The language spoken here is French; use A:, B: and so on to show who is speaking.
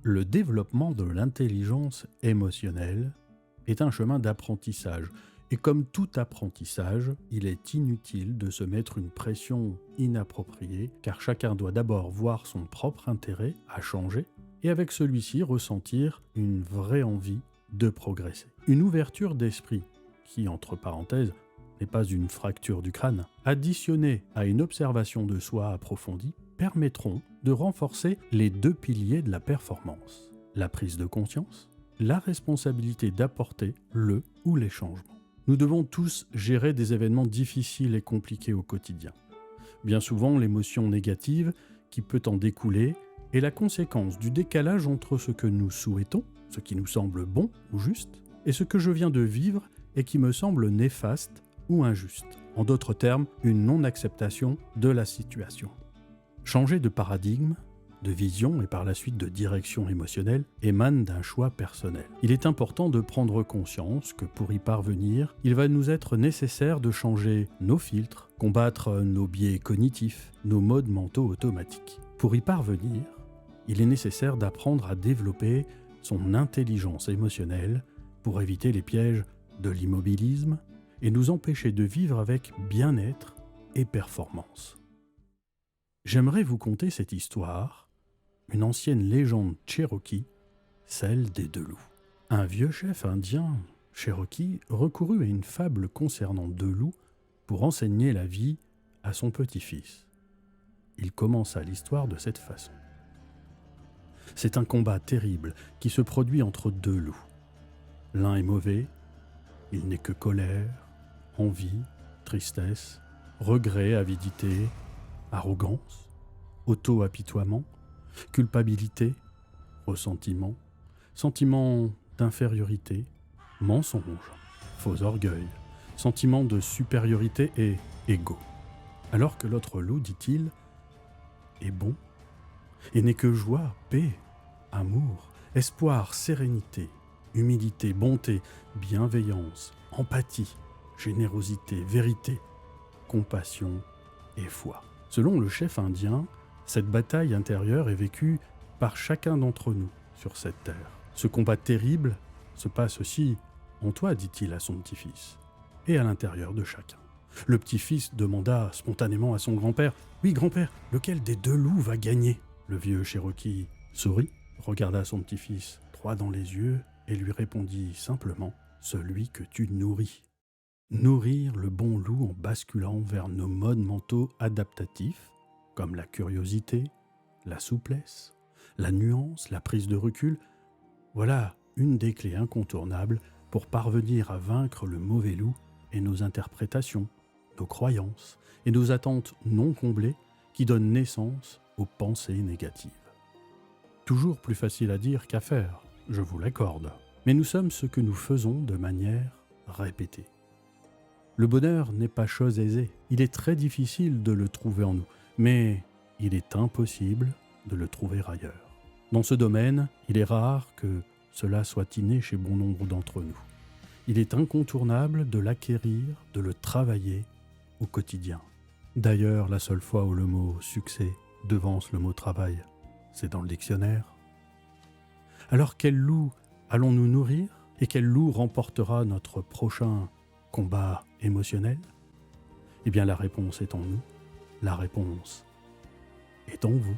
A: Le développement de l'intelligence émotionnelle est un chemin d'apprentissage. Et comme tout apprentissage, il est inutile de se mettre une pression inappropriée, car chacun doit d'abord voir son propre intérêt à changer, et avec celui-ci ressentir une vraie envie de progresser. Une ouverture d'esprit, qui, entre parenthèses, n'est pas une fracture du crâne, additionnée à une observation de soi approfondie, permettront de renforcer les deux piliers de la performance. La prise de conscience, la responsabilité d'apporter le ou les changements. Nous devons tous gérer des événements difficiles et compliqués au quotidien. Bien souvent, l'émotion négative qui peut en découler est la conséquence du décalage entre ce que nous souhaitons, ce qui nous semble bon ou juste, et ce que je viens de vivre et qui me semble néfaste ou injuste. En d'autres termes, une non-acceptation de la situation. Changer de paradigme, de vision et par la suite de direction émotionnelle émane d'un choix personnel. Il est important de prendre conscience que pour y parvenir, il va nous être nécessaire de changer nos filtres, combattre nos biais cognitifs, nos modes mentaux automatiques. Pour y parvenir, il est nécessaire d'apprendre à développer son intelligence émotionnelle pour éviter les pièges de l'immobilisme et nous empêcher de vivre avec bien-être et performance. J'aimerais vous conter cette histoire, une ancienne légende cherokee, celle des deux loups. Un vieux chef indien, cherokee, recourut à une fable concernant deux loups pour enseigner la vie à son petit-fils. Il commença l'histoire de cette façon. C'est un combat terrible qui se produit entre deux loups. L'un est mauvais, il n'est que colère, envie, tristesse, regret, avidité, arrogance, auto-apitoiement, culpabilité, ressentiment, sentiment d'infériorité, mensonge, faux orgueil, sentiment de supériorité et égo. Alors que l'autre loup, dit-il, est bon et n'est que joie, paix, amour, espoir, sérénité, humilité, bonté, bienveillance, empathie, générosité, vérité, compassion et foi. Selon le chef indien, cette bataille intérieure est vécue par chacun d'entre nous sur cette terre. Ce combat terrible se passe aussi en toi, dit-il à son petit-fils, et à l'intérieur de chacun. Le petit-fils demanda spontanément à son grand-père « Oui, grand-père, lequel des deux loups va gagner ?» Le vieux Cherokee sourit, regarda son petit-fils droit dans les yeux et lui répondit simplement « Celui que tu nourris ». Nourrir le bon loup en basculant vers nos modes mentaux adaptatifs, comme la curiosité, la souplesse, la nuance, la prise de recul, voilà une des clés incontournables pour parvenir à vaincre le mauvais loup et nos interprétations, nos croyances et nos attentes non comblées qui donnent naissance aux pensées négatives. Toujours plus facile à dire qu'à faire, je vous l'accorde, mais nous sommes ce que nous faisons de manière répétée. Le bonheur n'est pas chose aisée, il est très difficile de le trouver en nous, mais il est impossible de le trouver ailleurs. Dans ce domaine, il est rare que cela soit inné chez bon nombre d'entre nous. Il est incontournable de l'acquérir, de le travailler au quotidien. D'ailleurs, la seule fois où le mot « succès » devance le mot « travail », c'est dans le dictionnaire. Alors quel loup allons-nous nourrir et quel loup remportera notre prochain combat émotionnel? Eh bien, la réponse est en nous. La réponse est en vous.